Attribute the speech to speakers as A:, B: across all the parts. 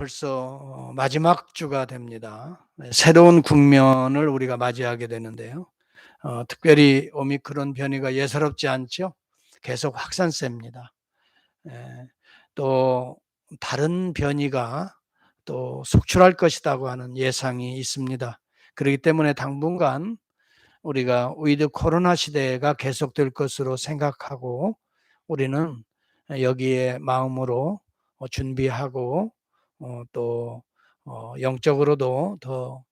A: 벌써 마지막 주가 됩니다. 새로운 국면을 우리가 맞이하게 되는데요. 특별히 오미크론 변이가 예사롭지 않죠. 계속 확산세입니다. 또 다른 변이가 또 속출할 것이라고 하는 예상이 있습니다. 그렇기 때문에 당분간 우리가 위드 코로나 시대가 계속될 것으로 생각하고 우리는 여기에 마음으로 준비하고 또 영적으로도 더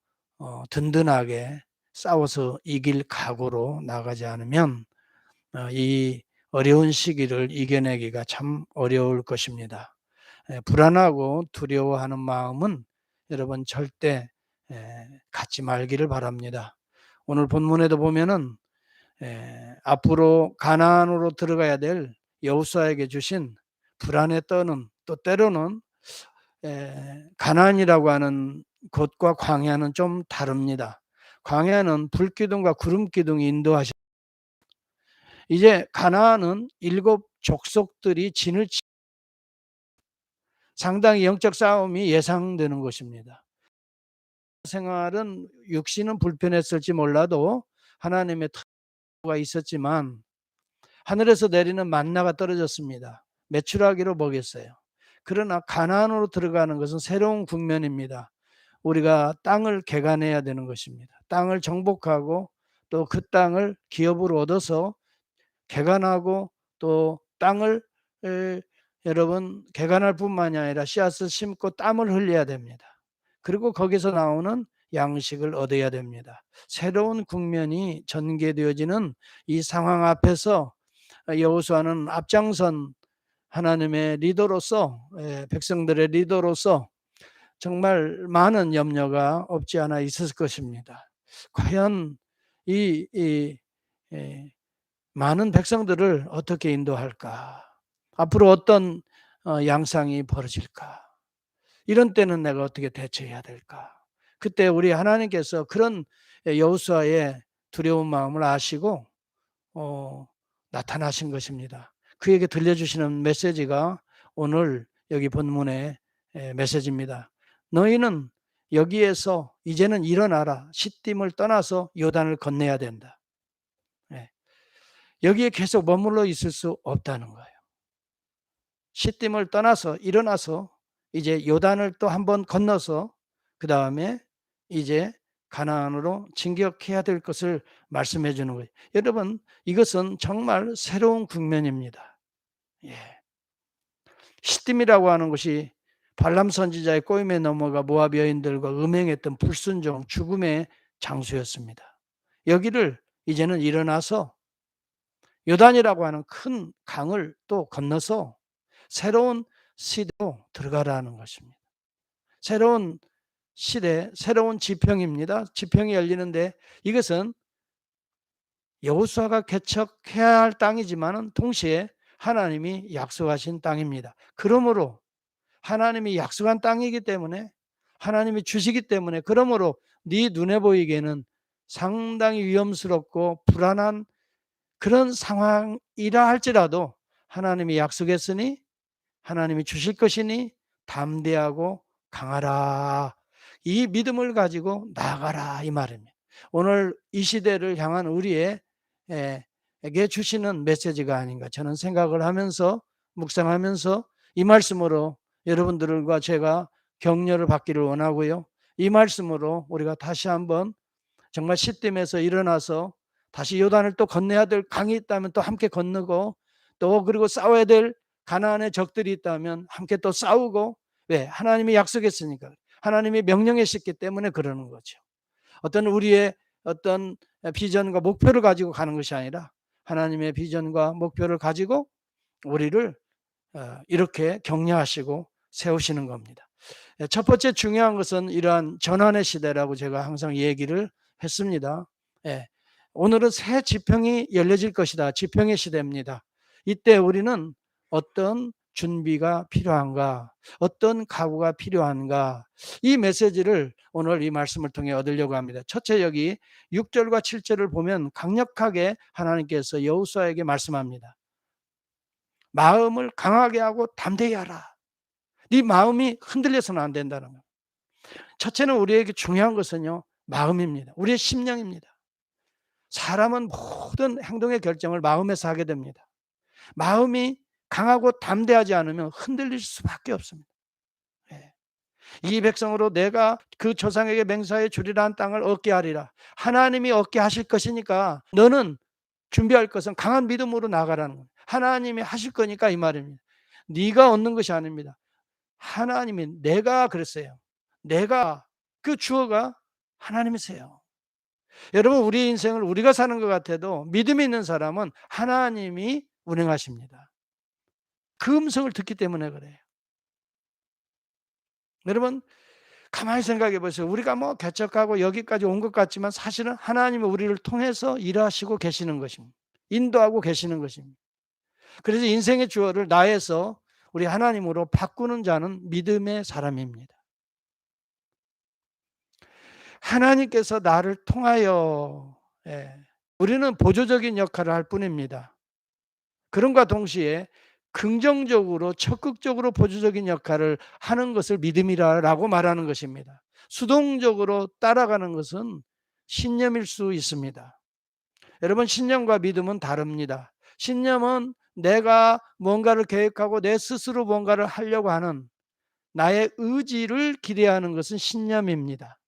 A: 든든하게 싸워서 이길 각오로 나가지 않으면 이 어려운 시기를 이겨내기가 참 어려울 것입니다. 불안하고 두려워하는 마음은 여러분 절대 갖지 말기를 바랍니다. 오늘 본문에도 보면은 앞으로 가나안으로 들어가야 될 여호수아에게 주신 불안에 떠는, 또 때로는 가나안이라고 하는 곳과 광야는 좀 다릅니다. 광야는 불기둥과 구름기둥이 인도하시. 이제 가나안은 7 족속들이 진을 상당히 영적 싸움이 예상되는 것입니다. 생활은 육신은 불편했을지 몰라도 하나님의 특수가 있었지만 하늘에서 내리는 만나가 떨어졌습니다. 메추라기로 먹였어요. 그러나 가나안으로 들어가는 것은 새로운 국면입니다. 우리가 땅을 개간해야 되는 것입니다. 땅을 정복하고 또 그 땅을 기업으로 얻어서 개간하고 또 땅을 여러분 개간할 뿐만이 아니라 씨앗을 심고 땀을 흘려야 됩니다. 그리고 거기서 나오는 양식을 얻어야 됩니다. 새로운 국면이 전개되어지는 이 상황 앞에서 여호수아는 앞장선 하나님의 리더로서, 백성들의 리더로서 정말 많은 염려가 없지 않아 있었을 것입니다. 과연 이 많은 백성들을 어떻게 인도할까? 앞으로 어떤 양상이 벌어질까? 이런 때는 내가 어떻게 대처해야 될까? 그때 우리 하나님께서 그런 여호수아의 두려운 마음을 아시고 나타나신 것입니다. 그에게 들려주시는 메시지가 오늘 여기 본문의 메시지입니다. 너희는 여기에서 이제는 일어나라. 시딤을 떠나서 요단을 건너야 된다. 여기에 계속 머물러 있을 수 없다는 거예요. 시딤을 떠나서 일어나서 이제 요단을 또 한번 건너서 그 다음에 이제 가나안으로 진격해야 될 것을 말씀해 주는 거예요. 여러분, 이것은 정말 새로운 국면입니다. 시딤이라고 하는 것이 발람 선지자의 꼬임에 넘어가 모압 여인들과 음행했던 불순종, 죽음의 장소였습니다. 여기를 이제는 일어나서 요단이라고 하는 큰 강을 또 건너서 새로운 시대로 들어가라는 것입니다. 새로운 시대, 새로운 지평입니다. 지평이 열리는데 이것은 여호수아가 개척해야 할 땅이지만 동시에 하나님이 약속하신 땅입니다. 그러므로 하나님이 약속한 땅이기 때문에 하나님이 주시기 때문에 그러므로 네 눈에 보이기에는 상당히 위험스럽고 불안한 그런 상황이라 할지라도 하나님이 약속했으니 하나님이 주실 것이니 담대하고 강하라. 이 믿음을 가지고 나아가라 이 말입니다. 오늘 이 시대를 향한 우리에게 주시는 메시지가 아닌가 저는 생각을 하면서 묵상하면서 이 말씀으로 여러분들과 제가 격려를 받기를 원하고요. 이 말씀으로 우리가 다시 한번 정말 시딤에서 일어나서 다시 요단을 또 건너야 될 강이 있다면 또 함께 건너고 또 그리고 싸워야 될 가나안의 적들이 있다면 함께 또 싸우고 왜? 하나님이 약속했으니까 하나님이 명령했기 때문에 그러는 거죠. 어떤 우리의 어떤 비전과 목표를 가지고 가는 것이 아니라 하나님의 비전과 목표를 가지고 우리를 이렇게 격려하시고 세우시는 겁니다. 첫 번째 중요한 것은 이러한 전환의 시대라고 제가 항상 얘기를 했습니다. 오늘은 새 지평이 열려질 것이다. 지평의 시대입니다. 이때 우리는 어떤 준비가 필요한가, 어떤 각오가 필요한가, 이 메시지를 오늘 이 말씀을 통해 얻으려고 합니다. 첫째, 여기 6절과 7절을 보면 강력하게 하나님께서 여호수아에게 말씀합니다. 마음을 강하게 하고 담대히 하라. 네 마음이 흔들려서는 안 된다는 거예요. 첫째는 우리에게 중요한 것은요, 마음입니다. 우리의 심령입니다. 사람은 모든 행동의 결정을 마음에서 하게 됩니다. 마음이 강하고 담대하지 않으면 흔들릴 수밖에 없습니다. 예. 이 백성으로 내가 그 조상에게 맹세하여 주리라 한 땅을 얻게 하리라. 하나님이 얻게 하실 것이니까 너는 준비할 것은 강한 믿음으로 나가라는 거예요. 하나님이 하실 거니까 이 말입니다. 네가 얻는 것이 아닙니다. 하나님이, 내가 그랬어요. 내가, 그 주어가 하나님이세요. 여러분, 우리 인생을 우리가 사는 것 같아도 믿음이 있는 사람은 하나님이 운행하십니다. 그 음성을 듣기 때문에 그래요. 여러분, 가만히 생각해 보세요. 우리가 뭐 개척하고 여기까지 온 것 같지만 사실은 하나님이 우리를 통해서 일하시고 계시는 것입니다. 인도하고 계시는 것입니다. 그래서 인생의 주어를 나에서 우리 하나님으로 바꾸는 자는 믿음의 사람입니다. 하나님께서 나를 통하여, 예, 우리는 보조적인 역할을 할 뿐입니다. 그럼과 동시에 긍정적으로 적극적으로 보조적인 역할을 하는 것을 믿음이라고 말하는 것입니다. 수동적으로 따라가는 것은 신념일 수 있습니다. 여러분, 신념과 믿음은 다릅니다. 신념은 내가 뭔가를 계획하고 내 스스로 뭔가를 하려고 하는 나의 의지를 기대하는 것은 신념입니다.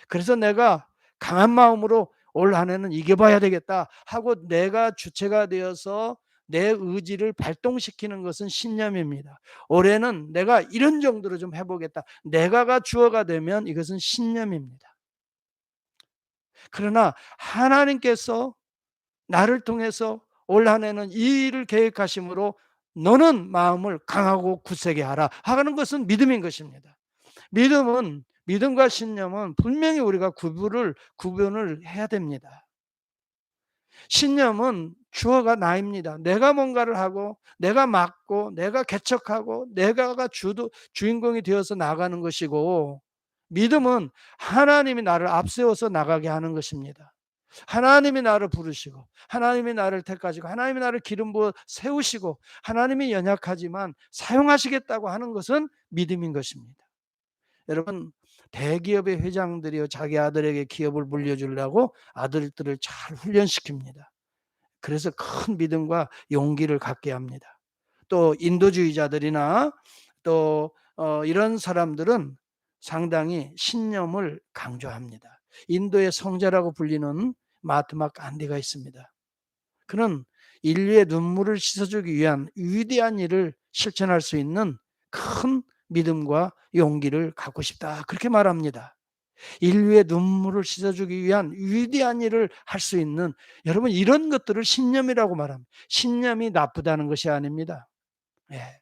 A: 그래서 내가 강한 마음으로 올 한 해는 이겨봐야 되겠다 하고 내가 주체가 되어서 내 의지를 발동시키는 것은 신념입니다. 올해는 내가 이런 정도로 좀 해보겠다. 내가가 주어가 되면 이것은 신념입니다. 그러나 하나님께서 나를 통해서 올 한 해는 이 일을 계획하심으로 너는 마음을 강하고 굳세게 하라 하는 것은 믿음인 것입니다. 믿음과 신념은 분명히 우리가 구분을 해야 됩니다. 신념은 주어가 나입니다. 내가 뭔가를 하고 내가 맡고 내가 개척하고 내가가 주인공이 되어서 나가는 것이고, 믿음은 하나님이 나를 앞세워서 나가게 하는 것입니다. 하나님이 나를 부르시고 하나님이 나를 택하시고 하나님이 나를 기름 부어 세우시고 하나님이 연약하지만 사용하시겠다고 하는 것은 믿음인 것입니다. 여러분, 대기업의 회장들이요, 자기 아들에게 기업을 물려주려고 아들들을 잘 훈련시킵니다. 그래서 큰 믿음과 용기를 갖게 합니다. 또 인도주의자들이나 또 이런 사람들은 상당히 신념을 강조합니다. 인도의 성자라고 불리는 마하트마 간디가 있습니다. 그는 인류의 눈물을 씻어주기 위한 위대한 일을 실천할 수 있는 큰 믿음과 용기를 갖고 싶다, 그렇게 말합니다. 인류의 눈물을 씻어주기 위한 위대한 일을 할 수 있는, 여러분, 이런 것들을 신념이라고 말합니다. 신념이 나쁘다는 것이 아닙니다. 예.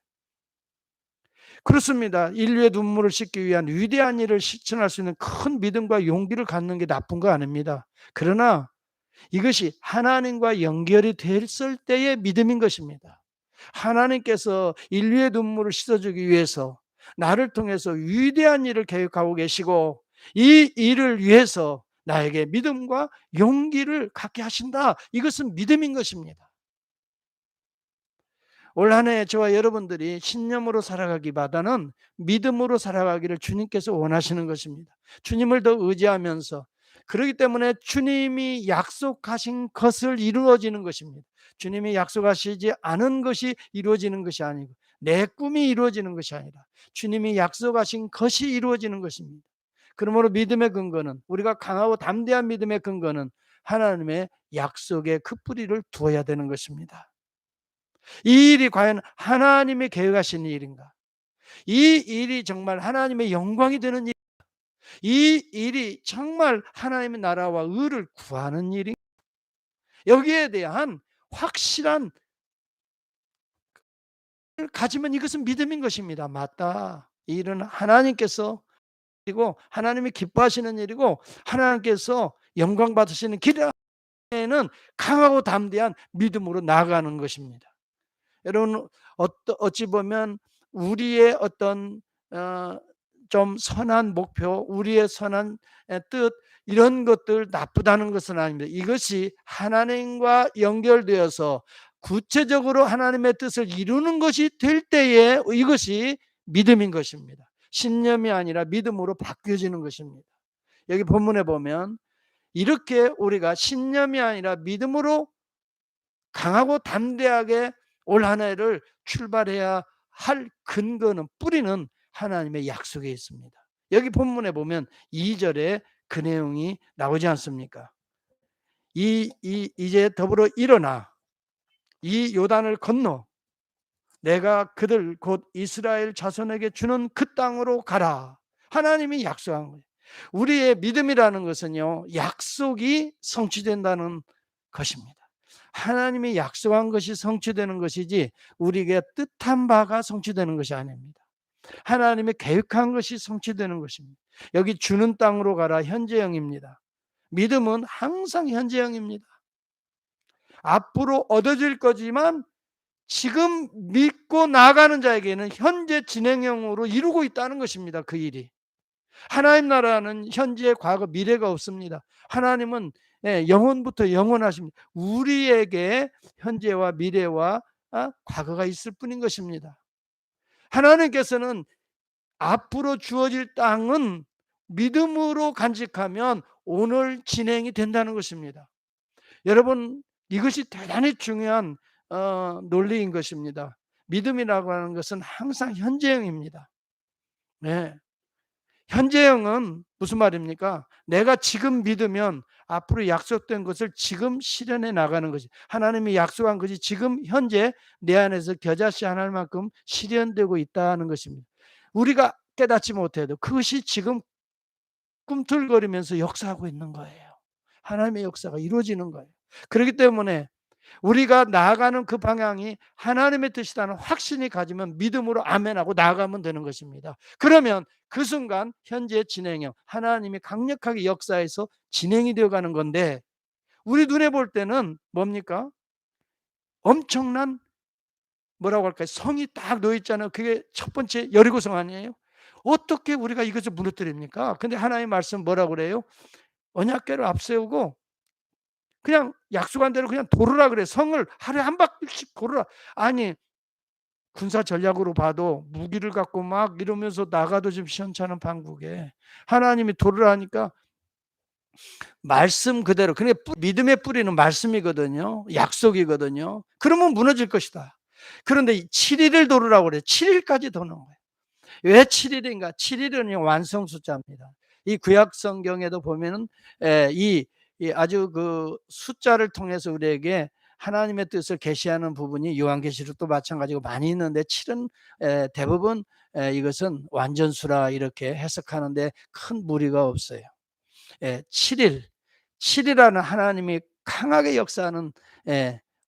A: 그렇습니다. 인류의 눈물을 씻기 위한 위대한 일을 실천할 수 있는 큰 믿음과 용기를 갖는 게 나쁜 거 아닙니다. 그러나 이것이 하나님과 연결이 됐을 때의 믿음인 것입니다. 하나님께서 인류의 눈물을 씻어주기 위해서 나를 통해서 위대한 일을 계획하고 계시고 이 일을 위해서 나에게 믿음과 용기를 갖게 하신다. 이것은 믿음인 것입니다. 올 한 해 저와 여러분들이 신념으로 살아가기보다는 믿음으로 살아가기를 주님께서 원하시는 것입니다. 주님을 더 의지하면서, 그렇기 때문에 주님이 약속하신 것을 이루어지는 것입니다. 주님이 약속하시지 않은 것이 이루어지는 것이 아니고 내 꿈이 이루어지는 것이 아니라 주님이 약속하신 것이 이루어지는 것입니다. 그러므로 믿음의 근거는, 우리가 강하고 담대한 믿음의 근거는 하나님의 약속에 그 뿌리를 두어야 되는 것입니다. 이 일이 과연 하나님이 계획하신 일인가? 이 일이 정말 하나님의 영광이 되는 일, 이 일이 정말 하나님의 나라와 의를 구하는 일인가? 여기에 대한 확실한 가지면 이것은 믿음인 것입니다. 맞다. 이 일은 하나님께서, 그리고 하나님이 기뻐하시는 일이고 하나님께서 영광 받으시는 길에는 강하고 담대한 믿음으로 나아가는 것입니다. 여러분, 어찌 보면 우리의 어떤 좀 선한 목표, 우리의 선한 뜻, 이런 것들 나쁘다는 것은 아닙니다. 이것이 하나님과 연결되어서 구체적으로 하나님의 뜻을 이루는 것이 될 때에 이것이 믿음인 것입니다. 신념이 아니라 믿음으로 바뀌어지는 것입니다. 여기 본문에 보면 이렇게 우리가 신념이 아니라 믿음으로 강하고 담대하게 올 한 해를 출발해야 할 근거는, 뿌리는 하나님의 약속에 있습니다. 여기 본문에 보면 2절에 그 내용이 나오지 않습니까? 이제 더불어 일어나 이 요단을 건너 내가 그들 곧 이스라엘 자손에게 주는 그 땅으로 가라. 하나님이 약속한 거예요. 우리의 믿음이라는 것은요, 약속이 성취된다는 것입니다. 하나님이 약속한 것이 성취되는 것이지 우리가 뜻한 바가 성취되는 것이 아닙니다. 하나님이 계획한 것이 성취되는 것입니다. 여기 주는 땅으로 가라, 현재형입니다. 믿음은 항상 현재형입니다. 앞으로 얻어질 거지만 지금 믿고 나아가는 자에게는 현재 진행형으로 이루고 있다는 것입니다. 그 일이. 하나님 나라는 현재, 과거, 미래가 없습니다. 하나님은 영원부터 영원하십니다. 우리에게 현재와 미래와 과거가 있을 뿐인 것입니다. 하나님께서는 앞으로 주어질 땅은 믿음으로 간직하면 오늘 진행이 된다는 것입니다. 여러분, 이것이 대단히 중요한 논리인 것입니다. 믿음이라고 하는 것은 항상 현재형입니다. 네. 현재형은 무슨 말입니까? 내가 지금 믿으면 앞으로 약속된 것을 지금 실현해 나가는 것이, 하나님이 약속한 것이 지금 현재 내 안에서 겨자씨 하나할 만큼 실현되고 있다는 것입니다. 우리가 깨닫지 못해도 그것이 지금 꿈틀거리면서 역사하고 있는 거예요. 하나님의 역사가 이루어지는 거예요. 그렇기 때문에 우리가 나아가는 그 방향이 하나님의 뜻이라는 확신이 가지면 믿음으로 아멘하고 나아가면 되는 것입니다. 그러면 그 순간 현재 진행형, 하나님이 강력하게 역사해서 진행이 되어가는 건데, 우리 눈에 볼 때는 뭡니까? 엄청난, 뭐라고 할까요? 성이 딱 놓여 있잖아요. 그게 첫 번째 여리고성 아니에요? 어떻게 우리가 이것을 무너뜨립니까? 근데 하나님의 말씀 뭐라고 그래요? 언약궤를 앞세우고 그냥 약속한 대로 그냥 돌으라 그래. 성을 하루에 한 바퀴씩 돌으라. 아니, 군사 전략으로 봐도 무기를 갖고 막 이러면서 나가도 좀 시원찮은 판국에 하나님이 돌으라 하니까 말씀 그대로, 그러니까 믿음의 뿌리는 말씀이거든요. 약속이거든요. 그러면 무너질 것이다. 그런데 7일을 돌으라고 그래요. 7일까지 도는 거예요. 왜 7일인가? 7일은 완성 숫자입니다. 이 구약 성경에도 보면은 이 아주 그 숫자를 통해서 우리에게 하나님의 뜻을 계시하는 부분이 요한계시록도 마찬가지고 많이 있는데, 7은 대부분 이것은 완전수라 이렇게 해석하는데 큰 무리가 없어요. 7일, 7이라는 하나님이 강하게 역사하는,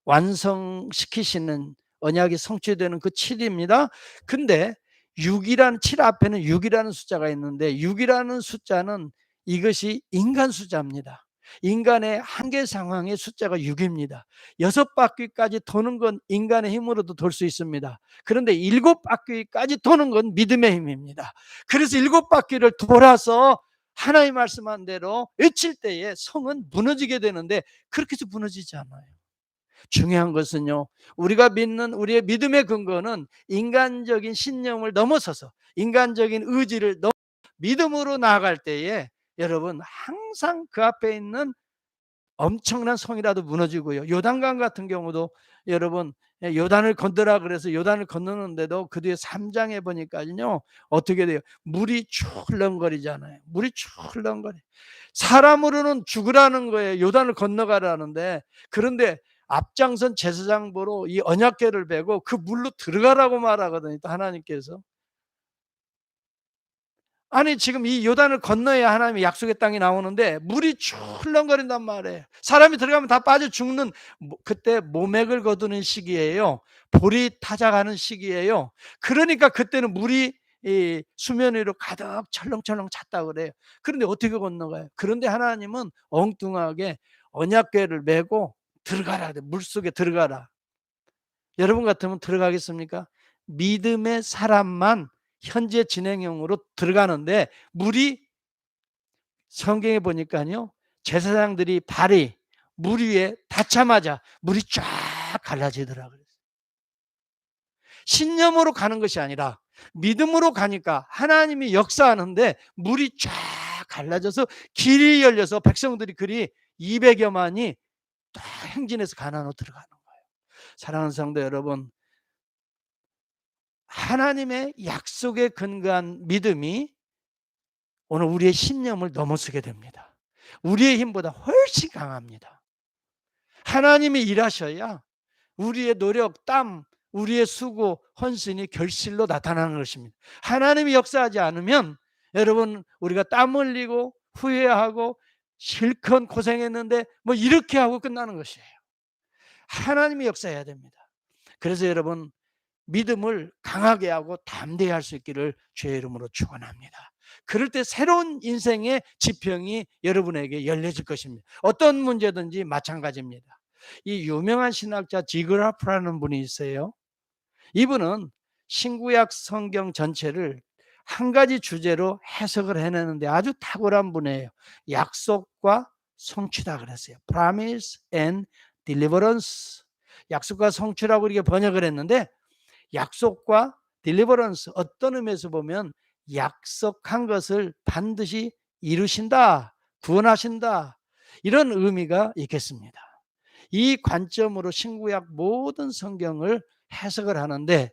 A: 완성시키시는 언약이 성취되는 그 7입니다. 근데 6이라는, 7 앞에는 6이라는 숫자가 있는데, 6이라는 숫자는 이것이 인간 숫자입니다. 인간의 한계 상황의 숫자가 6입니다. 6바퀴까지 도는 건 인간의 힘으로도 돌 수 있습니다. 그런데 7바퀴까지 도는 건 믿음의 힘입니다. 그래서 7바퀴를 돌아서 하나님 말씀한 대로 외칠 때에 성은 무너지게 되는데, 그렇게 해서 무너지지 않아요. 중요한 것은요, 우리가 믿는 우리의 믿음의 근거는 인간적인 신념을 넘어서서 인간적인 의지를 넘어 믿음으로 나아갈 때에 여러분 항상 그 앞에 있는 엄청난 성이라도 무너지고요. 요단강 같은 경우도 여러분, 요단을 건너라 그래서 요단을 건너는데도 그 뒤에 3장에 보니까요 어떻게 돼요? 물이 쭉 흘렁거리잖아요. 물이 쭉 흘렁거려. 사람으로는 죽으라는 거예요. 요단을 건너가라는데, 그런데 앞장선 제사장 보러 이 언약궤를 베고 그 물로 들어가라고 말하거든요. 또 하나님께서. 아니, 지금 이 요단을 건너야 하나님의 약속의 땅이 나오는데 물이 쭉 흘렁거린단 말이에요. 사람이 들어가면 다 빠져 죽는, 그때 모맥을 거두는 시기예요. 볼이 타작하는 시기예요. 그러니까 그때는 물이 이 수면 위로 가득 철렁철렁 찼다 그래요. 그런데 어떻게 건너가요? 그런데 하나님은 엉뚱하게 언약궤를 메고 들어가라, 물속에 들어가라. 여러분 같으면 들어가겠습니까? 믿음의 사람만 현재 진행형으로 들어가는데, 물이, 성경에 보니까요 제사장들이 발이 물 위에 닿자마자 물이 쫙 갈라지더라고요. 신념으로 가는 것이 아니라 믿음으로 가니까 하나님이 역사하는데 물이 쫙 갈라져서 길이 열려서 백성들이 그리 200여만이 다 행진해서 가나안으로 들어가는 거예요. 사랑하는 성도 여러분, 하나님의 약속에 근거한 믿음이 오늘 우리의 신념을 넘어서게 됩니다. 우리의 힘보다 훨씬 강합니다. 하나님이 일하셔야 우리의 노력, 땀, 우리의 수고, 헌신이 결실로 나타나는 것입니다. 하나님이 역사하지 않으면 여러분 우리가 땀 흘리고 후회하고 실컷 고생했는데 뭐 이렇게 하고 끝나는 것이에요. 하나님이 역사해야 됩니다. 그래서 여러분 믿음을 강하게 하고 담대히 할 수 있기를 주의 이름으로 축원합니다. 그럴 때 새로운 인생의 지평이 여러분에게 열려질 것입니다. 어떤 문제든지 마찬가지입니다. 이 유명한 신학자 지그라프라는 분이 있어요. 이분은 신구약 성경 전체를 한 가지 주제로 해석을 해내는데 아주 탁월한 분이에요. 약속과 성취다 그랬어요. Promise and Deliverance. 약속과 성취라고 이렇게 번역을 했는데 약속과 딜리버런스, 어떤 의미에서 보면 약속한 것을 반드시 이루신다, 구원하신다, 이런 의미가 있겠습니다. 이 관점으로 신구약 모든 성경을 해석을 하는데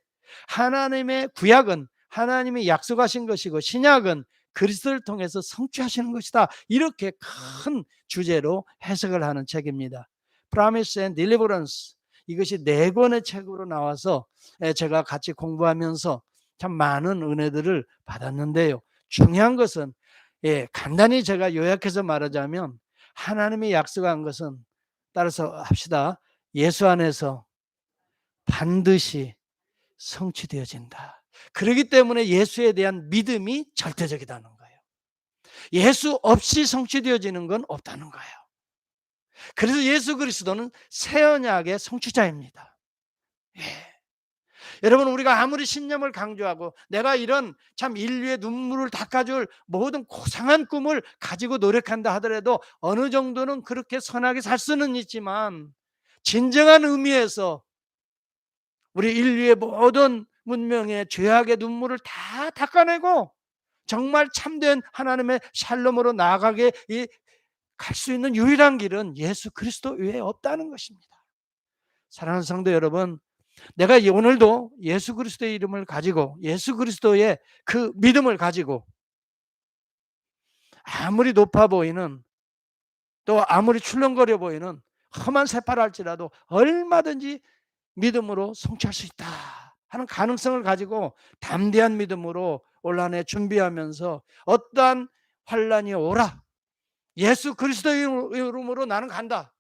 A: 하나님의 구약은 하나님이 약속하신 것이고 신약은 그리스도를 통해서 성취하시는 것이다, 이렇게 큰 주제로 해석을 하는 책입니다. Promise and Deliverance, 이것이 4권의 책으로 나와서 제가 같이 공부하면서 참 많은 은혜들을 받았는데요. 중요한 것은 간단히 제가 요약해서 말하자면 하나님이 약속한 것은, 따라서 합시다, 예수 안에서 반드시 성취되어진다. 그렇기 때문에 예수에 대한 믿음이 절대적이라는 거예요. 예수 없이 성취되어지는 건 없다는 거예요. 그래서 예수 그리스도는 새 언약의 성취자입니다. 예. 여러분 우리가 아무리 신념을 강조하고 내가 이런 참 인류의 눈물을 닦아줄 모든 고상한 꿈을 가지고 노력한다 하더라도 어느 정도는 그렇게 선하게 살 수는 있지만 진정한 의미에서 우리 인류의 모든 문명의 죄악의 눈물을 다 닦아내고 정말 참된 하나님의 샬롬으로 나아가게 갈 수 있는 유일한 길은 예수 그리스도 외에 없다는 것입니다. 사랑하는 성도 여러분, 내가 오늘도 예수 그리스도의 이름을 가지고 예수 그리스도의 그 믿음을 가지고 아무리 높아 보이는, 또 아무리 출렁거려 보이는 험한 새파랄지라도 얼마든지 믿음으로 성취할 수 있다 하는 가능성을 가지고 담대한 믿음으로 올 한 해 준비하면서 어떠한 환난이 오라 예수 그리스도의 이름으로 나는 간다.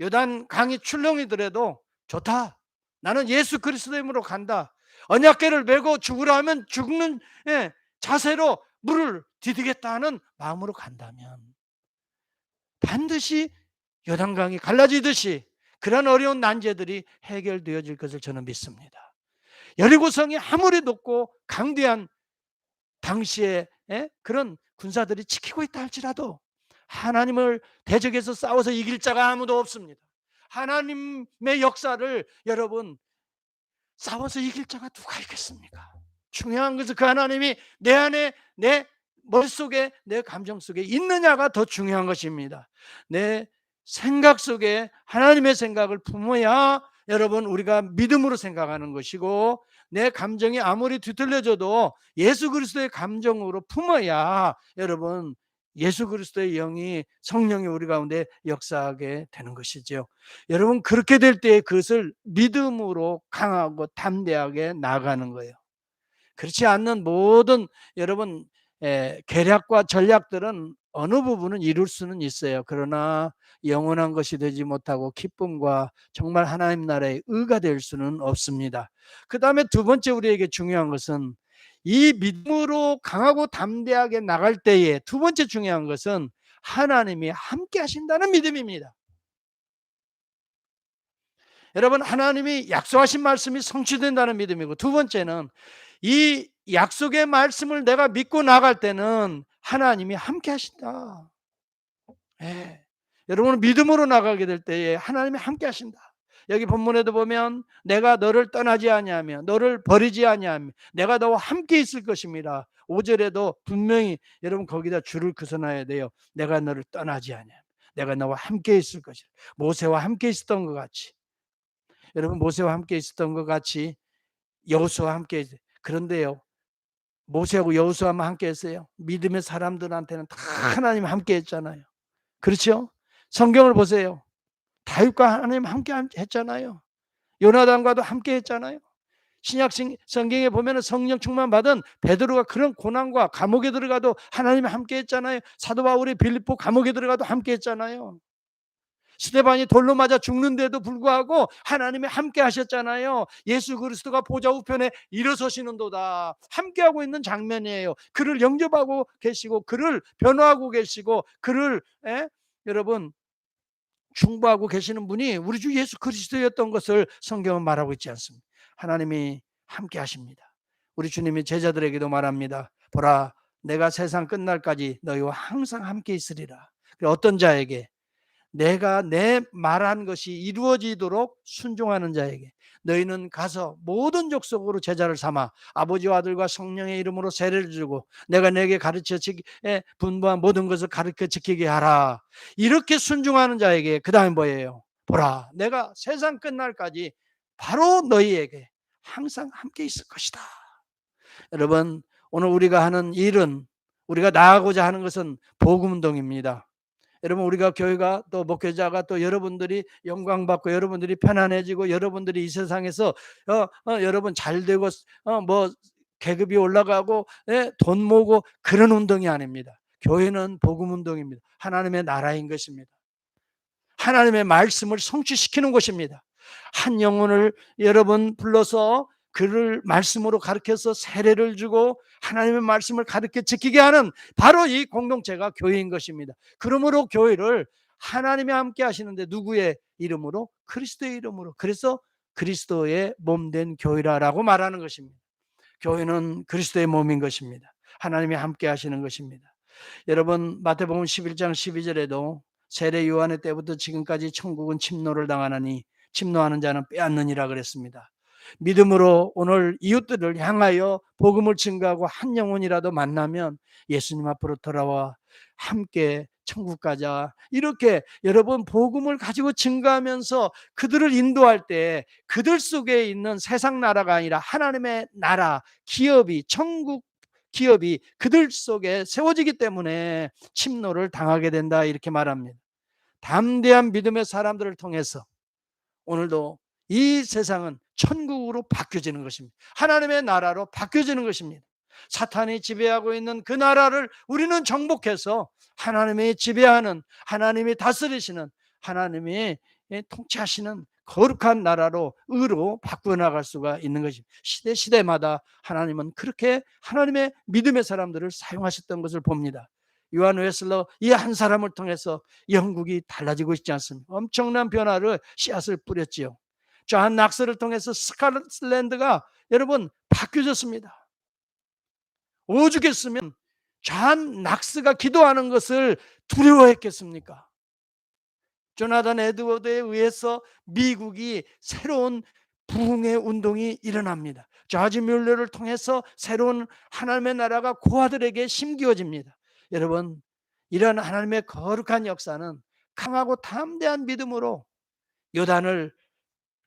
A: 요단 강이 출렁이더라도 좋다. 나는 예수 그리스도의 이름으로 간다. 언약궤를 메고 죽으라 하면 죽는 자세로 물을 디디겠다 하는 마음으로 간다면 반드시 요단강이 갈라지듯이 그런 어려운 난제들이 해결되어질 것을 저는 믿습니다. 여리고성이 아무리 높고 강대한 당시에 그런 군사들이 지키고 있다 할지라도 하나님을 대적해서 싸워서 이길 자가 아무도 없습니다. 하나님의 역사를 여러분 싸워서 이길 자가 누가 있겠습니까? 중요한 것은 그 하나님이 내 안에, 내 머릿속에, 내 감정 속에 있느냐가 더 중요한 것입니다. 내 생각 속에 하나님의 생각을 품어야 여러분 우리가 믿음으로 생각하는 것이고, 내 감정이 아무리 뒤틀려져도 예수 그리스도의 감정으로 품어야 여러분 예수 그리스도의 영이, 성령이 우리 가운데 역사하게 되는 것이죠. 여러분 그렇게 될 때 그것을 믿음으로 강하고 담대하게 나아가는 거예요. 그렇지 않는 모든 여러분 계략과 전략들은 어느 부분은 이룰 수는 있어요. 그러나 영원한 것이 되지 못하고 기쁨과 정말 하나님 나라의 의가 될 수는 없습니다. 그 다음에 두 번째 우리에게 중요한 것은 이 믿음으로 강하고 담대하게 나갈 때에 두 번째 중요한 것은 하나님이 함께 하신다는 믿음입니다. 여러분 하나님이 약속하신 말씀이 성취된다는 믿음이고, 두 번째는 이 약속의 말씀을 내가 믿고 나갈 때는 하나님이 함께 하신다. 여러분 믿음으로 나가게 될 때에 하나님이 함께 하신다. 여기 본문에도 보면 내가 너를 떠나지 아니하며 너를 버리지 아니하며 내가 너와 함께 있을 것입니다. 5절에도 분명히 여러분 거기다 줄을 그어놔야 돼요. 내가 너를 떠나지 아니하며 내가 너와 함께 있을 것이라. 모세와 함께 있었던 것 같이, 여러분 모세와 함께 있었던 것 같이 여호수아와 함께 있어요. 그런데요, 모세하고 여호수아만 함께 했어요? 믿음의 사람들한테는 다 하나님 함께 했잖아요. 그렇죠? 성경을 보세요. 다윗과 하나님 함께 했잖아요. 요나단과도 함께 했잖아요. 신약 성경에 보면 성령 충만 받은 베드로가 그런 고난과 감옥에 들어가도 하나님 함께 했잖아요. 사도 바울이 빌립보 감옥에 들어가도 함께 했잖아요. 스데반이 돌로 맞아 죽는데도 불구하고 하나님이 함께 하셨잖아요. 예수 그리스도가 보좌 우편에 일어서시는도다. 함께하고 있는 장면이에요. 그를 영접하고 계시고 그를 변호하고 계시고 그를 여러분 중보하고 계시는 분이 우리 주 예수 그리스도였던 것을 성경은 말하고 있지 않습니까? 하나님이 함께 하십니다. 우리 주님이 제자들에게도 말합니다. 보라, 내가 세상 끝날까지 너희와 항상 함께 있으리라. 어떤 자에게? 내가 내 말한 것이 이루어지도록 순종하는 자에게 너희는 가서 모든 족속으로 제자를 삼아 아버지와 아들과 성령의 이름으로 세례를 주고 내가 내게 가르쳐 분부한 모든 것을 가르쳐 지키게 하라. 이렇게 순종하는 자에게 그 다음에 뭐예요? 보라, 내가 세상 끝날까지 바로 너희에게 항상 함께 있을 것이다. 여러분, 오늘 우리가 하는 일은, 우리가 나아가고자 하는 것은 복음운동입니다. 여러분, 우리가 교회가 또 목회자가 또 여러분들이 영광받고 여러분들이 편안해지고 여러분들이 이 세상에서 여러분 잘되고 뭐 계급이 올라가고 돈 모으고 그런 운동이 아닙니다. 교회는 복음 운동입니다. 하나님의 나라인 것입니다. 하나님의 말씀을 성취시키는 곳입니다. 한 영혼을 여러분 불러서 그를 말씀으로 가르쳐서 세례를 주고 하나님의 말씀을 가르쳐 지키게 하는 바로 이 공동체가 교회인 것입니다. 그러므로 교회를 하나님이 함께 하시는데 누구의 이름으로? 그리스도의 이름으로. 그래서 그리스도의 몸된 교회라고 말하는 것입니다. 교회는 그리스도의 몸인 것입니다. 하나님이 함께 하시는 것입니다. 여러분, 마태복음 11장 12절에도 세례 요한의 때부터 지금까지 천국은 침노를 당하나니 침노하는 자는 빼앗느니라 그랬습니다. 믿음으로 오늘 이웃들을 향하여 복음을 증거하고 한 영혼이라도 만나면 예수님 앞으로 돌아와 함께 천국 가자. 이렇게 여러분 복음을 가지고 증거하면서 그들을 인도할 때 그들 속에 있는 세상 나라가 아니라 하나님의 나라, 기업이, 천국 기업이 그들 속에 세워지기 때문에 침노를 당하게 된다, 이렇게 말합니다. 담대한 믿음의 사람들을 통해서 오늘도 이 세상은 천국으로 바뀌어지는 것입니다. 하나님의 나라로 바뀌어지는 것입니다. 사탄이 지배하고 있는 그 나라를 우리는 정복해서 하나님이 지배하는, 하나님이 다스리시는, 하나님이 통치하시는 거룩한 나라로, 의로 바꿔나갈 수가 있는 것입니다. 시대마다 하나님은 그렇게 하나님의 믿음의 사람들을 사용하셨던 것을 봅니다. 요한 웨슬러 이 한 사람을 통해서 영국이 달라지고 있지 않습니까? 엄청난 변화를 씨앗을 뿌렸지요. 존 낙스를 통해서 스코틀랜드가 여러분 바뀌어졌습니다. 오죽했으면 존 낙스가 기도하는 것을 두려워했겠습니까? 조나단 에드워드에 의해서 미국이 새로운 부흥의 운동이 일어납니다. 조지 뮬러를 통해서 새로운 하나님의 나라가 고아들에게 심기어집니다. 여러분, 이런 하나님의 거룩한 역사는 강하고 담대한 믿음으로 요단을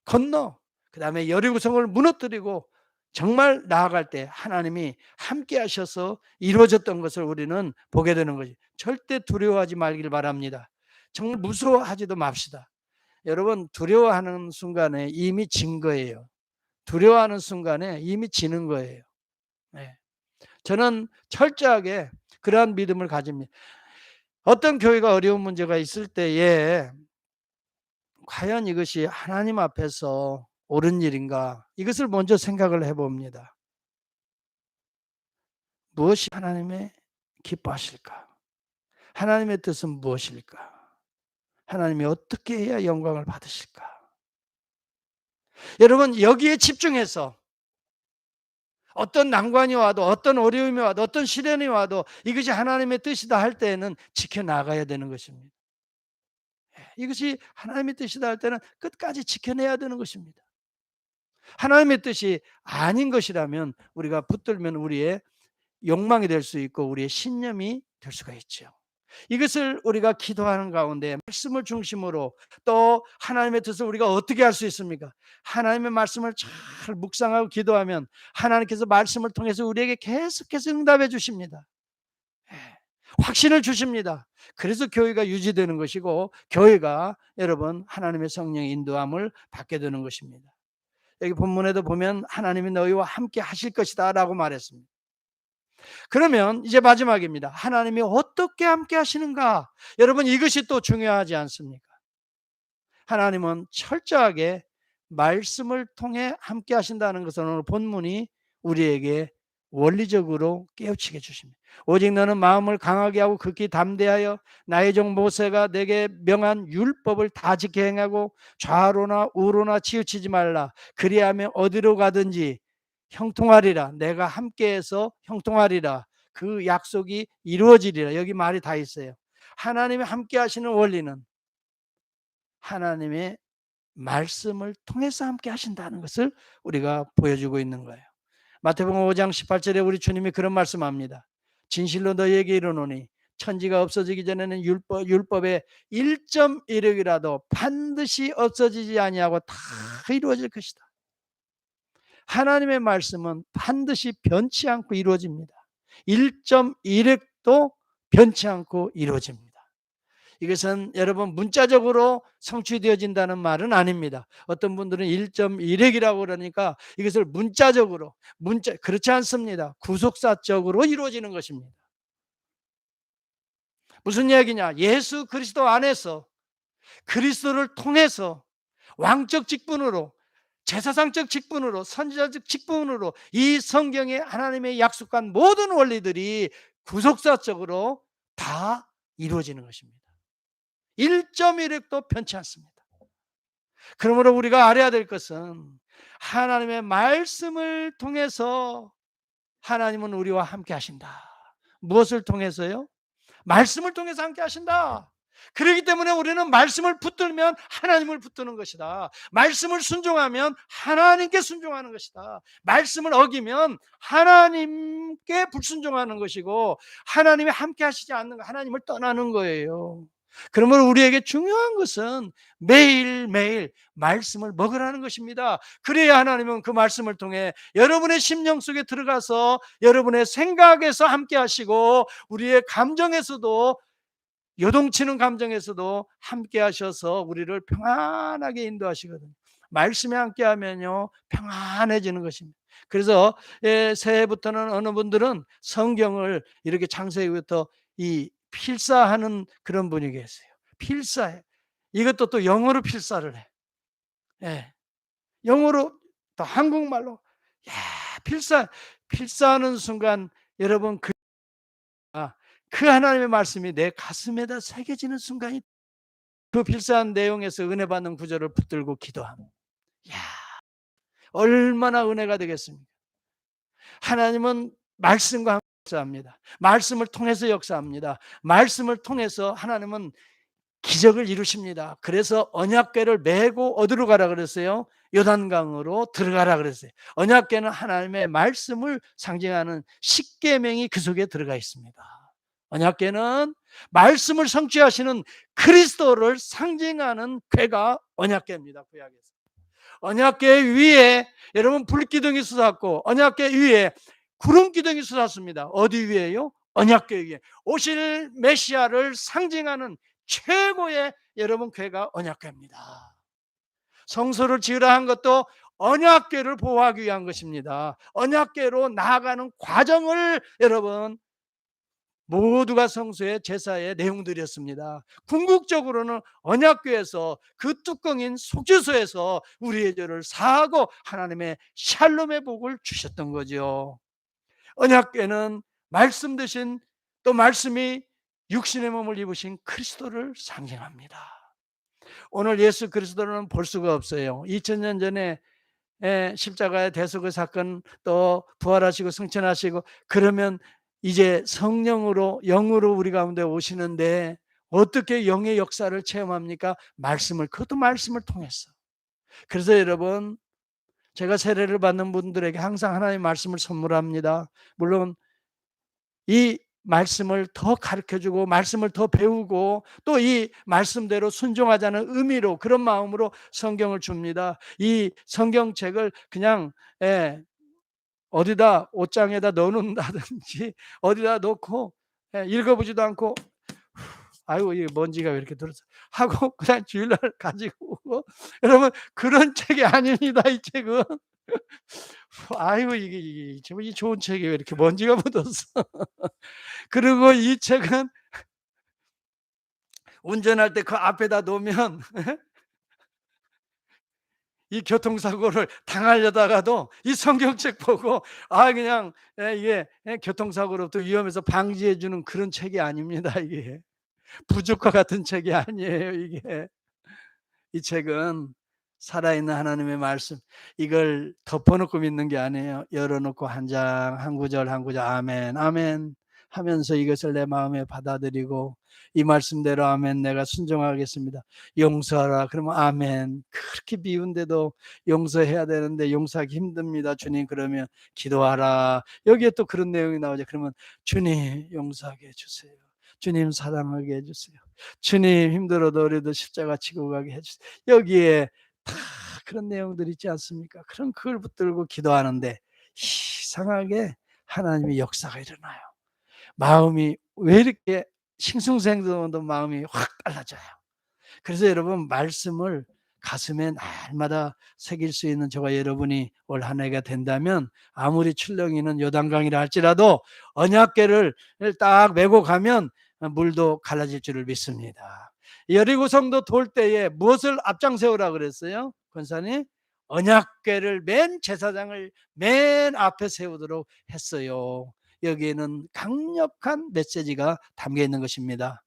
A: 건너 그 다음에 여리고성을 무너뜨리고 정말 나아갈 때 하나님이 함께 하셔서 이루어졌던 것을 우리는 보게 되는 거지. 절대 두려워하지 말길 바랍니다. 정말 무서워하지도 맙시다. 여러분, 두려워하는 순간에 이미 진 거예요. 두려워하는 순간에 이미 지는 거예요. 네. 저는 철저하게 그러한 믿음을 가집니다. 어떤 교회가 어려운 문제가 있을 때에 과연 이것이 하나님 앞에서 옳은 일인가, 이것을 먼저 생각을 해봅니다. 무엇이 하나님의 기뻐하실까? 하나님의 뜻은 무엇일까? 하나님이 어떻게 해야 영광을 받으실까? 여러분, 여기에 집중해서 어떤 난관이 와도, 어떤 어려움이 와도, 어떤 시련이 와도 이것이 하나님의 뜻이다 할 때에는 지켜나가야 되는 것입니다. 이것이 하나님의 뜻이다 할 때는 끝까지 지켜내야 되는 것입니다. 하나님의 뜻이 아닌 것이라면 우리가 붙들면 우리의 욕망이 될 수 있고 우리의 신념이 될 수가 있죠. 이것을 우리가 기도하는 가운데 말씀을 중심으로 또 하나님의 뜻을 우리가 어떻게 할 수 있습니까? 하나님의 말씀을 잘 묵상하고 기도하면 하나님께서 말씀을 통해서 우리에게 계속해서 응답해 주십니다. 예. 확신을 주십니다. 그래서 교회가 유지되는 것이고 교회가 여러분 하나님의 성령의 인도함을 받게 되는 것입니다. 여기 본문에도 보면 하나님이 너희와 함께 하실 것이다 라고 말했습니다. 그러면 이제 마지막입니다. 하나님이 어떻게 함께 하시는가? 여러분 이것이 또 중요하지 않습니까? 하나님은 철저하게 말씀을 통해 함께 하신다는 것은 오늘 본문이 우리에게 원리적으로 깨우치게 주십니다. 오직 너는 마음을 강하게 하고 극히 담대하여 나의 종 모세가 내게 명한 율법을 다 지켜 행하고 좌로나 우로나 치우치지 말라. 그리하면 어디로 가든지 형통하리라. 내가 함께해서 형통하리라. 그 약속이 이루어지리라. 여기 말이 다 있어요. 하나님이 함께 하시는 원리는 하나님의 말씀을 통해서 함께 하신다는 것을 우리가 보여주고 있는 거예요. 마태복음 5장 18절에 우리 주님이 그런 말씀합니다. 진실로 너희에게 이르노니 천지가 없어지기 전에는 율법의 1.1획이라도 반드시 없어지지 아니하고 다 이루어질 것이다. 하나님의 말씀은 반드시 변치 않고 이루어집니다. 1.1획도 변치 않고 이루어집니다. 이것은 여러분 문자적으로 성취되어진다는 말은 아닙니다. 어떤 분들은 1.1획이라고 그러니까 이것을 문자적으로 그렇지 않습니다. 구속사적으로 이루어지는 것입니다. 무슨 이야기냐? 예수 그리스도 안에서 그리스도를 통해서 왕적 직분으로 제사장적 직분으로 선지자적 직분으로 이 성경에 하나님의 약속한 모든 원리들이 구속사적으로 다 이루어지는 것입니다. 1.1획도 편치 않습니다. 그러므로 우리가 알아야 될 것은 하나님의 말씀을 통해서 하나님은 우리와 함께 하신다. 무엇을 통해서요? 말씀을 통해서 함께 하신다. 그렇기 때문에 우리는 말씀을 붙들면 하나님을 붙드는 것이다. 말씀을 순종하면 하나님께 순종하는 것이다. 말씀을 어기면 하나님께 불순종하는 것이고 하나님이 함께 하시지 않는 거, 하나님을 떠나는 거예요. 그러므로 우리에게 중요한 것은 매일매일 말씀을 먹으라는 것입니다. 그래야 하나님은 그 말씀을 통해 여러분의 심령 속에 들어가서 여러분의 생각에서 함께 하시고 우리의 감정에서도 요동치는 감정에서도 함께 하셔서 우리를 평안하게 인도하시거든요. 말씀에 함께 하면요 평안해지는 것입니다. 그래서 새해부터는 어느 분들은 성경을 이렇게 창세기부터 이 필사하는 그런 분이 계세요. 필사해. 이것도 또 영어로 필사를 해. 예. 영어로 또 한국말로 야, 필사하는 순간 여러분 그 하나님의 말씀이 내 가슴에다 새겨지는 순간이 그 필사한 내용에서 은혜 받는 구절을 붙들고 기도합니다. 야, 얼마나 은혜가 되겠습니까? 하나님은 말씀과 함께 역사합니다. 말씀을 통해서 역사합니다. 말씀을 통해서 하나님은 기적을 이루십니다. 그래서 언약궤를 메고 어디로 가라 그랬어요? 요단강으로 들어가라 그랬어요. 언약궤는 하나님의 말씀을 상징하는 십계명이 그 속에 들어가 있습니다. 언약궤는 말씀을 성취하시는 그리스도를 상징하는 궤가 언약궤입니다. 구약에서. 언약궤 위에 여러분 불기둥이 솟았고 언약궤 위에 구름기둥이 솟았습니다. 어디 위에요? 언약궤 위에. 오실 메시아를 상징하는 최고의 여러분 궤가 언약궤입니다. 성소를 지으라 한 것도 언약궤를 보호하기 위한 것입니다. 언약궤로 나아가는 과정을 여러분 모두가 성소의 제사의 내용들이었습니다. 궁극적으로는 언약궤에서 그 뚜껑인 속죄소에서 우리의 죄를 사하고 하나님의 샬롬의 복을 주셨던 거죠. 언약궤는 말씀 대신 또 말씀이 육신의 몸을 입으신 그리스도를 상징합니다. 오늘 예수 그리스도는 볼 수가 없어요. 2000년 전에 십자가의 대속의 사건 또 부활하시고 승천하시고 그러면 이제 성령으로 영으로 우리 가운데 오시는데 어떻게 영의 역사를 체험합니까? 말씀을, 그것도 말씀을 통해서. 그래서 여러분, 제가 세례를 받는 분들에게 항상 하나님의 말씀을 선물합니다. 물론 이 말씀을 더 가르쳐 주고 말씀을 더 배우고 또 이 말씀대로 순종하자는 의미로, 그런 마음으로 성경을 줍니다. 이 성경책을 그냥 어디다 옷장에다 넣어 놓는다든지 어디다 놓고 읽어보지도 않고 아이고 이 먼지가 왜 이렇게 들었어 하고 그냥 주일날 가지고 오고, 여러분 그런 책이 아닙니다. 이 책은. 아이고 이게 이 좋은 책이 왜 이렇게 먼지가 묻었어. 그리고 이 책은 운전할 때 그 앞에다 놓으면 이 교통사고를 당하려다가도 이 성경책 보고 그냥 이게 교통사고로부터 위험해서 방지해 주는 그런 책이 아닙니다. 이게 부족과 같은 책이 아니에요. 이게 이 책은 살아있는 하나님의 말씀, 이걸 덮어놓고 믿는 게 아니에요. 열어놓고 한 장 한 구절 한 구절 아멘 아멘 하면서 이것을 내 마음에 받아들이고 이 말씀대로 아멘 내가 순종하겠습니다. 용서하라 그러면 아멘. 그렇게 미운데도 용서해야 되는데 용서하기 힘듭니다. 주님 그러면 기도하라. 여기에 또 그런 내용이 나오죠. 그러면 주님 용서하게 해주세요. 주님 사랑하게 해주세요. 주님 힘들어도 우리도 십자가 지고 가게 해주세요. 여기에 다 그런 내용들이 있지 않습니까? 그럼 그걸 붙들고 기도하는데 이상하게 하나님의 역사가 일어나요. 마음이 왜 이렇게 싱숭생숭도 마음이 확 달라져요. 그래서 여러분 말씀을 가슴에 날마다 새길 수 있는 저와 여러분이 올 한 해가 된다면 아무리 출렁이는 요단강이라 할지라도 언약궤를 딱 메고 가면 물도 갈라질 줄을 믿습니다. 여리고성도 돌 때에 무엇을 앞장세우라 그랬어요? 권사님? 언약궤를 맨 제사장을 맨 앞에 세우도록 했어요. 여기에는 강력한 메시지가 담겨 있는 것입니다.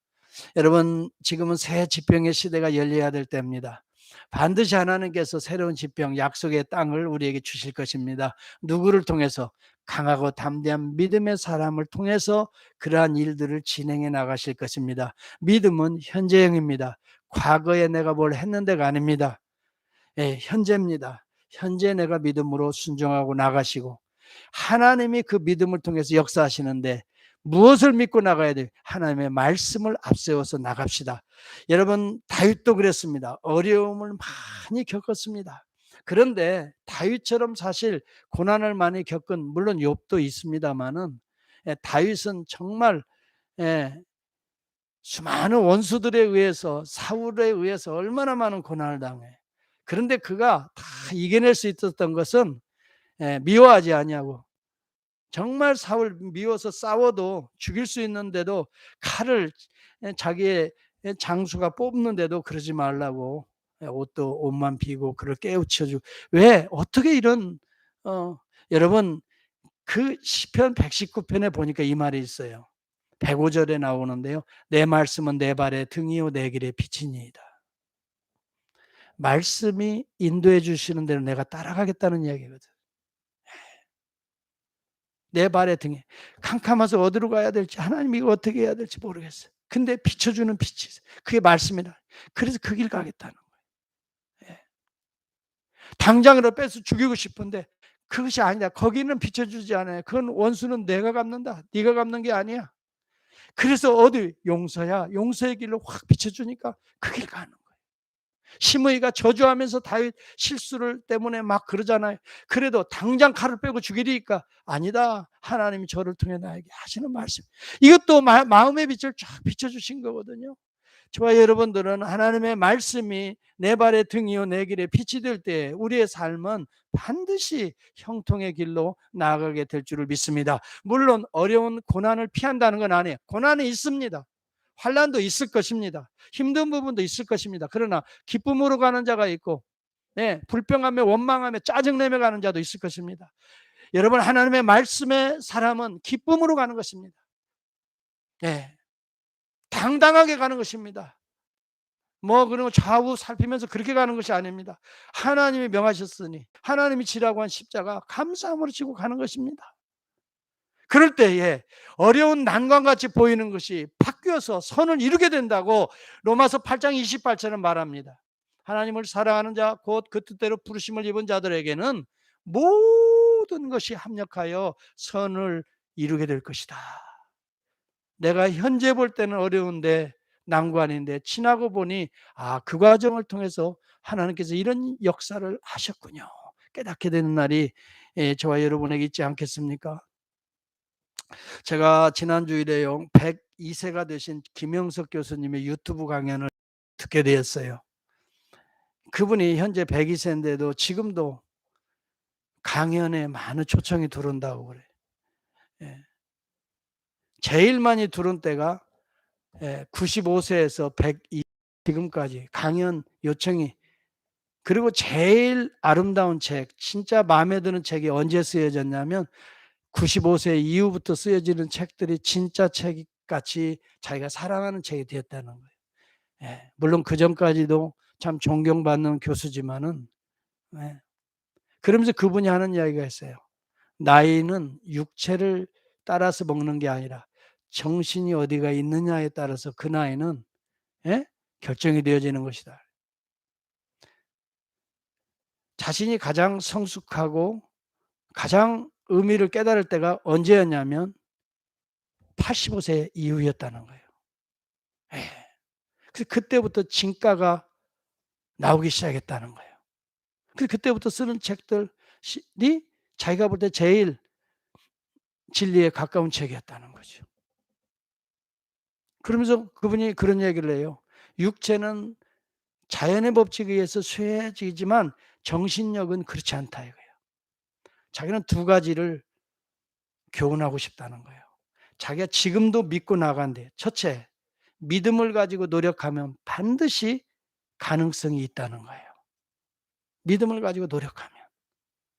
A: 여러분 지금은 새 지평의 시대가 열려야 될 때입니다. 반드시 하나님께서 새로운 지평, 약속의 땅을 우리에게 주실 것입니다. 누구를 통해서? 강하고 담대한 믿음의 사람을 통해서 그러한 일들을 진행해 나가실 것입니다. 믿음은 현재형입니다. 과거에 내가 뭘 했는데가 아닙니다. 현재입니다. 현재 내가 믿음으로 순종하고 나가시고 하나님이 그 믿음을 통해서 역사하시는데 무엇을 믿고 나가야 돼요? 하나님의 말씀을 앞세워서 나갑시다. 여러분 다윗도 그랬습니다. 어려움을 많이 겪었습니다. 그런데 다윗처럼 사실 고난을 많이 겪은 물론 욥도 있습니다마는 다윗은 정말 수많은 원수들에 의해서 사울에 의해서 얼마나 많은 고난을 당해. 그런데 그가 다 이겨낼 수 있었던 것은 미워하지 아니하고 정말 사울 미워서 싸워도 죽일 수 있는데도 칼을 자기의 장수가 뽑는데도 그러지 말라고 옷만 비고 그를 깨우쳐 주고. 왜 어떻게 이런 여러분 그 시편 119편에 보니까 이 말이 있어요. 105절에 나오는데요. 내 말씀은 내 발의 등이요 내 길의 빛이니이다. 말씀이 인도해 주시는 대로 내가 따라가겠다는 이야기거든. 내 발의 등에 캄캄해서 어디로 가야 될지 하나님이 이거 어떻게 해야 될지 모르겠어요. 근데 비춰주는 빛이 있어요. 그게 말씀이라. 그래서 그 길 가겠다는 거예요. 당장으로 빼서 죽이고 싶은데 그것이 아니다. 거기는 비춰주지 않아요. 그건 원수는 내가 갚는다. 네가 갚는 게 아니야. 그래서 어디 용서야. 용서의 길로 확 비춰주니까 그 길 가는 거예요. 시므이가 저주하면서 다윗 실수를 때문에 막 그러잖아요. 그래도 당장 칼을 빼고 죽이리니까 아니다. 하나님이 저를 통해 나에게 하시는 말씀. 이것도 마음의 빛을 쫙 비춰주신 거거든요. 저와 여러분들은 하나님의 말씀이 내 발의 등이요 내 길에 빛이 될 때 우리의 삶은 반드시 형통의 길로 나아가게 될 줄을 믿습니다. 물론 어려운 고난을 피한다는 건 아니에요. 고난이 있습니다. 환난도 있을 것입니다. 힘든 부분도 있을 것입니다. 그러나 기쁨으로 가는 자가 있고 불평하며 원망하며 짜증내며 가는 자도 있을 것입니다. 여러분 하나님의 말씀의 사람은 기쁨으로 가는 것입니다. 당당하게 가는 것입니다. 그러면 좌우 살피면서 그렇게 가는 것이 아닙니다. 하나님이 명하셨으니 하나님이 지라고 한 십자가 감사함으로 지고 가는 것입니다. 그럴 때에 어려운 난관같이 보이는 것이 바뀌어서 선을 이루게 된다고 로마서 8장 28절은 말합니다. 하나님을 사랑하는 자 곧 그 뜻대로 부르심을 입은 자들에게는 모든 것이 합력하여 선을 이루게 될 것이다. 내가 현재 볼 때는 어려운데 난관인데 지나고 보니 그 과정을 통해서 하나님께서 이런 역사를 하셨군요. 깨닫게 되는 날이 저와 여러분에게 있지 않겠습니까? 제가 지난 주일에요 102세가 되신 김영석 교수님의 유튜브 강연을 듣게 되었어요. 그분이 현재 102세인데도 지금도 강연에 많은 초청이 들어온다고 그래요. 예. 제일 많이 들어온 때가 95세에서 102 지금까지 강연 요청이. 그리고 제일 아름다운 책, 진짜 마음에 드는 책이 언제 쓰여졌냐면 95세 이후부터 쓰여지는 책들이 진짜 책같이 자기가 사랑하는 책이 되었다는 거예요. 물론 그전까지도 참 존경받는 교수지만은 그러면서 그분이 하는 이야기가 있어요. 나이는 육체를 따라서 먹는 게 아니라 정신이 어디가 있느냐에 따라서 그 나이는 결정이 되어지는 것이다. 자신이 가장 성숙하고 가장 의미를 깨달을 때가 언제였냐면 85세 이후였다는 거예요. 그래서 그때부터 진가가 나오기 시작했다는 거예요. 그래서 그때부터 쓰는 책들이 자기가 볼 때 제일 진리에 가까운 책이었다는 거죠. 그러면서 그분이 그런 얘기를 해요. 육체는 자연의 법칙에 의해서 쇠해지지만 정신력은 그렇지 않다 이거예요. 자기는 두 가지를 교훈하고 싶다는 거예요. 자기가 지금도 믿고 나간대. 첫째, 믿음을 가지고 노력하면 반드시 가능성이 있다는 거예요. 믿음을 가지고 노력하면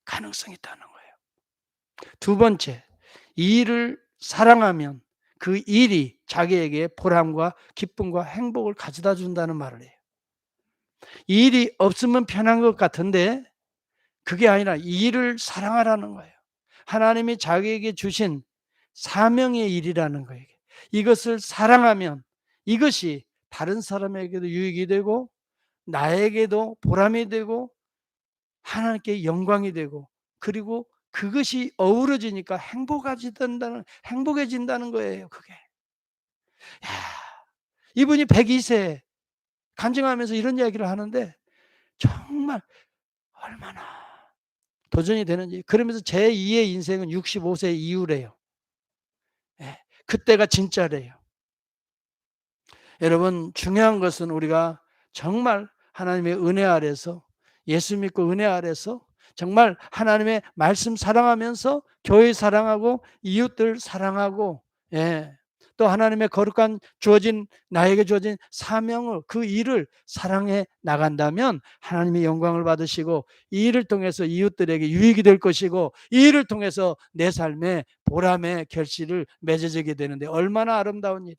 A: 가능성이 있다는 거예요. 두 번째, 이 일을 사랑하면 그 일이 자기에게 보람과 기쁨과 행복을 가져다 준다는 말을 해요. 이 일이 없으면 편한 것 같은데 그게 아니라 이 일을 사랑하라는 거예요. 하나님이 자기에게 주신 사명의 일이라는 거예요. 이것을 사랑하면 이것이 다른 사람에게도 유익이 되고 나에게도 보람이 되고 하나님께 영광이 되고 그리고 그것이 어우러지니까 행복해진다는 거예요. 그게. 야, 이분이 102세 간증하면서 이런 이야기를 하는데 정말 얼마나 도전이 되는지. 그러면서 제2의 인생은 65세 이후래요. 그때가 진짜래요. 여러분 중요한 것은 우리가 정말 하나님의 은혜 아래서 예수 믿고 은혜 아래서 정말 하나님의 말씀 사랑하면서 교회 사랑하고 이웃들 사랑하고 또 하나님의 거룩한 나에게 주어진 사명을 그 일을 사랑해 나간다면 하나님의 영광을 받으시고 이 일을 통해서 이웃들에게 유익이 될 것이고 이 일을 통해서 내 삶에 보람의 결실을 맺어지게 되는데 얼마나 아름다운 일.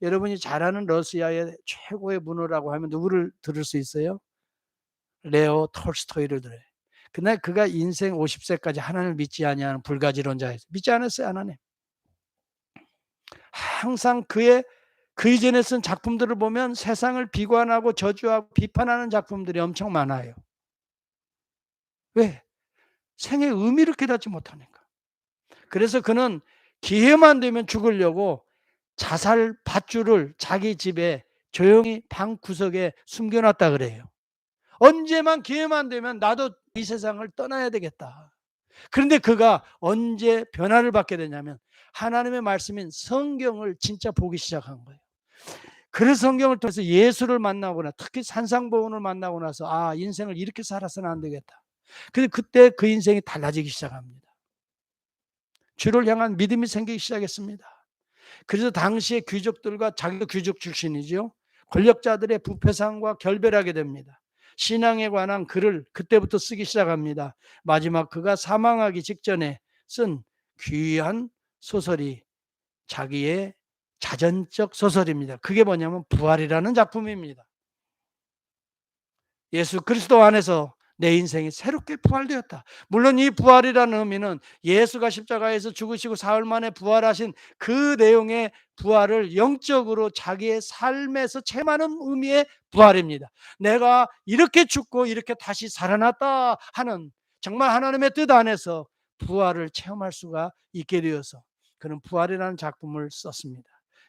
A: 여러분이 잘 아는 러시아의 최고의 문호라고 하면 누구를 들을 수 있어요? 레오 톨스토이를 들어요. 그날 그가 인생 50세까지 하나님을 믿지 아니하는 불가지론자였어요. 믿지 않았어요, 하나님. 항상 그 이전에 쓴 작품들을 보면 세상을 비관하고 저주하고 비판하는 작품들이 엄청 많아요. 왜? 생의 의미를 깨닫지 못하니까. 그래서 그는 기회만 되면 죽으려고 자살 밧줄을 자기 집에 조용히 방 구석에 숨겨놨다 그래요. 언제만 기회만 되면 나도 이 세상을 떠나야 되겠다. 그런데 그가 언제 변화를 받게 되냐면 하나님의 말씀인 성경을 진짜 보기 시작한 거예요. 그 성경을 통해서 예수를 만나거나 특히 산상보훈을 만나고 나서 인생을 이렇게 살아서는 안 되겠다. 근데 그때 그 인생이 달라지기 시작합니다. 주를 향한 믿음이 생기기 시작했습니다. 그래서 당시의 귀족들과 자기도 귀족 출신이죠. 권력자들의 부패상과 결별하게 됩니다. 신앙에 관한 글을 그때부터 쓰기 시작합니다. 마지막 그가 사망하기 직전에 쓴 귀한 소설이 자기의 자전적 소설입니다. 그게 뭐냐면 부활이라는 작품입니다. 예수 그리스도 안에서 내 인생이 새롭게 부활되었다. 물론 이 부활이라는 의미는 예수가 십자가에서 죽으시고 사흘 만에 부활하신 그 내용의 부활을 영적으로 자기의 삶에서 체험하는 의미의 부활입니다. 내가 이렇게 죽고 이렇게 다시 살아났다 하는 정말 하나님의 뜻 안에서 부활을 체험할 수가 있게 되어서 그런 부활이라는 작품을 썼습니다.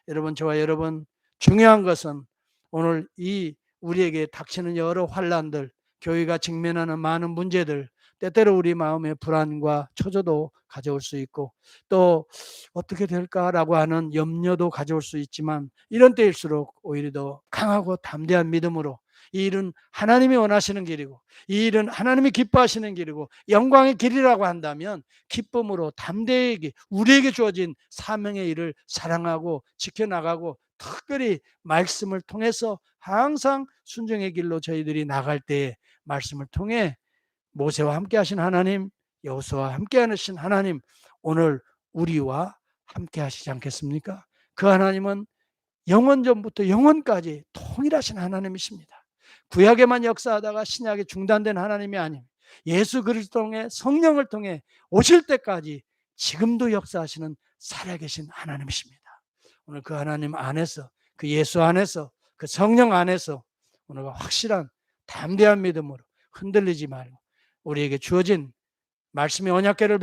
A: 여러분, 저와 여러분, 중요한 것은 오늘 이 우리에게 닥치는 여러 환난들, 교회가 직면하는 많은 문제들, 때때로 우리 마음의 불안과 초조도 가져올 수 있고 또 어떻게 될까라고 하는 염려도 가져올 수 있지만 이런 때일수록 오히려 더 강하고 담대한 믿음으로 이 일은 하나님이 원하시는 길이고 이 일은 하나님이 기뻐하시는 길이고 영광의 길이라고 한다면 기쁨으로 담대하게 우리에게 주어진 사명의 일을 사랑하고 지켜나가고 특별히 말씀을 통해서 항상 순종의 길로 저희들이 나갈 때에 말씀을 통해 모세와 함께 하신 하나님, 여호수아와 함께 하신 하나님, 오늘 우리와 함께 하시지 않겠습니까? 그 하나님은 영원전부터 영원까지 통일하신 하나님이십니다. 구약에만 역사하다가 신약에 중단된 하나님이 아닌 예수 그리스도 통해 성령을 통해 오실 때까지 지금도 역사하시는 살아계신 하나님이십니다. 오늘 그 하나님 안에서, 그 예수 안에서, 그 성령 안에서 오늘 확실한 담대한 믿음으로 흔들리지 말고 우리에게 주어진 말씀의 언약궤를